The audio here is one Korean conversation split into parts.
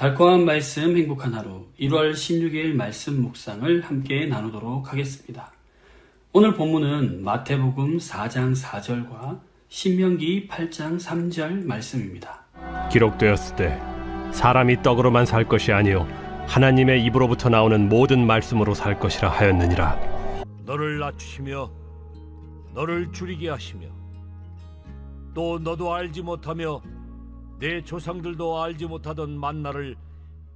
달콤한 말씀 행복한 하루 1월 16일 말씀 묵상을 함께 나누도록 하겠습니다. 오늘 본문은 마태복음 4장 4절과 신명기 8장 3절 말씀입니다. 기록되었을 때 사람이 떡으로만 살 것이 아니요 하나님의 입으로부터 나오는 모든 말씀으로 살 것이라 하였느니라. 너를 낮추시며 너를 줄이게 하시며 또 너도 알지 못하며 내 조상들도 알지 못하던 만나를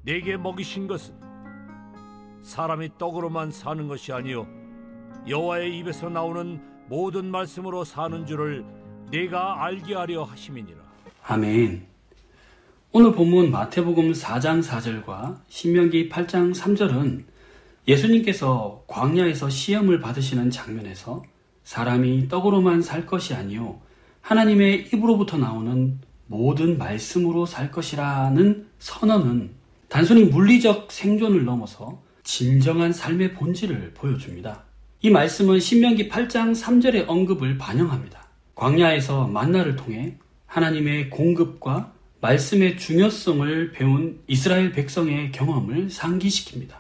내게 먹이신 것은 사람이 떡으로만 사는 것이 아니요 여호와의 입에서 나오는 모든 말씀으로 사는 줄을 내가 알게 하려 하심이니라. 아멘. 오늘 본문 마태복음 4장 4절과 신명기 8장 3절은 예수님께서 광야에서 시험을 받으시는 장면에서 사람이 떡으로만 살 것이 아니요 하나님의 입으로부터 나오는 모든 말씀으로 살 것이라는 선언은 단순히 물리적 생존을 넘어서 진정한 삶의 본질을 보여줍니다. 이 말씀은 신명기 8장 3절의 언급을 반영합니다. 광야에서 만나를 통해 하나님의 공급과 말씀의 중요성을 배운 이스라엘 백성의 경험을 상기시킵니다.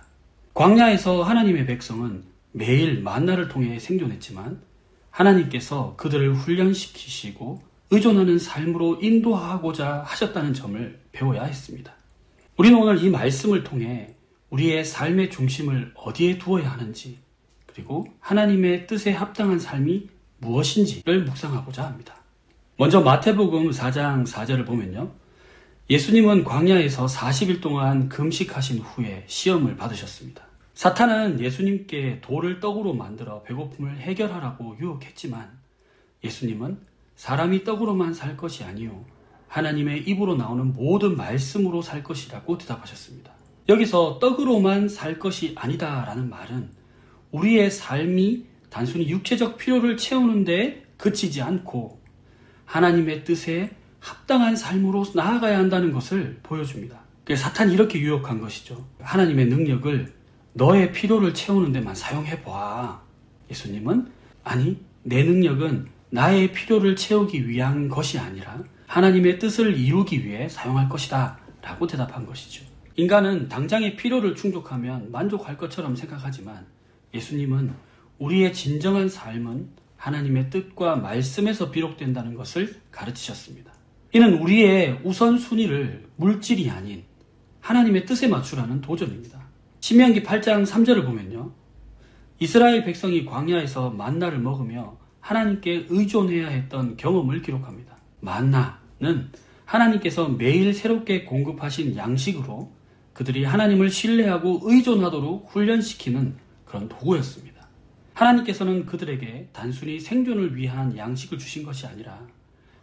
광야에서 하나님의 백성은 매일 만나를 통해 생존했지만 하나님께서 그들을 훈련시키시고 의존하는 삶으로 인도하고자 하셨다는 점을 배워야 했습니다. 우리는 오늘 이 말씀을 통해 우리의 삶의 중심을 어디에 두어야 하는지, 그리고 하나님의 뜻에 합당한 삶이 무엇인지를 묵상하고자 합니다. 먼저 마태복음 4장 4절을 보면요, 예수님은 광야에서 40일 동안 금식하신 후에 시험을 받으셨습니다. 사탄은 예수님께 돌을 떡으로 만들어 배고픔을 해결하라고 유혹했지만 예수님은 사람이 떡으로만 살 것이 아니요 하나님의 입으로 나오는 모든 말씀으로 살 것이라고 대답하셨습니다. 여기서 떡으로만 살 것이 아니다라는 말은 우리의 삶이 단순히 육체적 필요를 채우는 데 그치지 않고 하나님의 뜻에 합당한 삶으로 나아가야 한다는 것을 보여줍니다. 사탄이 이렇게 유혹한 것이죠. 하나님의 능력을 너의 필요를 채우는 데만 사용해봐. 예수님은 아니, 내 능력은 나의 필요를 채우기 위한 것이 아니라 하나님의 뜻을 이루기 위해 사용할 것이다 라고 대답한 것이죠. 인간은 당장의 필요를 충족하면 만족할 것처럼 생각하지만 예수님은 우리의 진정한 삶은 하나님의 뜻과 말씀에서 비롯된다는 것을 가르치셨습니다. 이는 우리의 우선순위를 물질이 아닌 하나님의 뜻에 맞추라는 도전입니다. 신명기 8장 3절을 보면요, 이스라엘 백성이 광야에서 만나를 먹으며 하나님께 의존해야 했던 경험을 기록합니다. 만나는 하나님께서 매일 새롭게 공급하신 양식으로 그들이 하나님을 신뢰하고 의존하도록 훈련시키는 그런 도구였습니다. 하나님께서는 그들에게 단순히 생존을 위한 양식을 주신 것이 아니라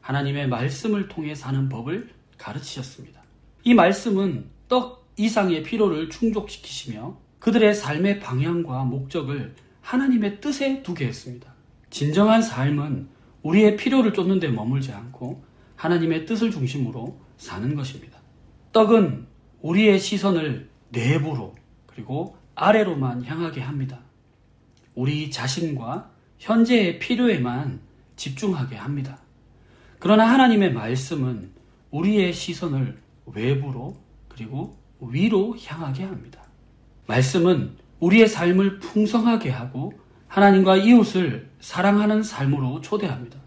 하나님의 말씀을 통해 사는 법을 가르치셨습니다. 이 말씀은 떡 이상의 필요를 충족시키시며 그들의 삶의 방향과 목적을 하나님의 뜻에 두게 했습니다. 진정한 삶은 우리의 필요를 쫓는 데 머물지 않고 하나님의 뜻을 중심으로 사는 것입니다. 떡은 우리의 시선을 내부로 그리고 아래로만 향하게 합니다. 우리 자신과 현재의 필요에만 집중하게 합니다. 그러나 하나님의 말씀은 우리의 시선을 외부로 그리고 위로 향하게 합니다. 말씀은 우리의 삶을 풍성하게 하고 하나님과 이웃을 사랑하는 삶으로 초대합니다.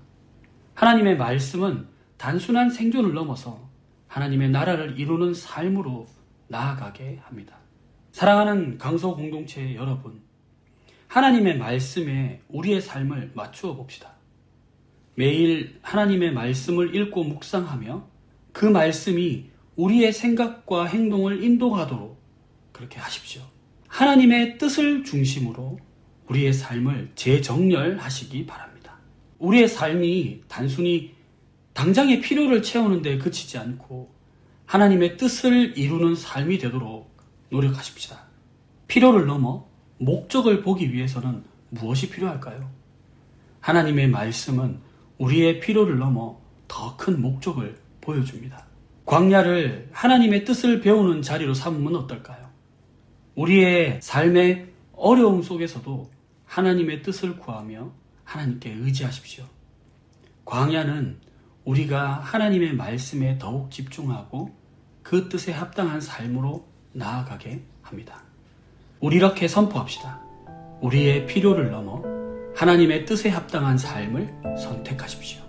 하나님의 말씀은 단순한 생존을 넘어서 하나님의 나라를 이루는 삶으로 나아가게 합니다. 사랑하는 강서 공동체 여러분, 하나님의 말씀에 우리의 삶을 맞추어 봅시다. 매일 하나님의 말씀을 읽고 묵상하며 그 말씀이 우리의 생각과 행동을 인도하도록 그렇게 하십시오. 하나님의 뜻을 중심으로 우리의 삶을 재정렬하시기 바랍니다. 우리의 삶이 단순히 당장의 필요를 채우는 데 그치지 않고 하나님의 뜻을 이루는 삶이 되도록 노력하십시다. 필요를 넘어 목적을 보기 위해서는 무엇이 필요할까요? 하나님의 말씀은 우리의 필요를 넘어 더 큰 목적을 보여줍니다. 광야를 하나님의 뜻을 배우는 자리로 삼으면 어떨까요? 우리의 삶의 어려움 속에서도 하나님의 뜻을 구하며 하나님께 의지하십시오. 광야는 우리가 하나님의 말씀에 더욱 집중하고 그 뜻에 합당한 삶으로 나아가게 합니다. 우리 이렇게 선포합시다. 우리의 필요를 넘어 하나님의 뜻에 합당한 삶을 선택하십시오.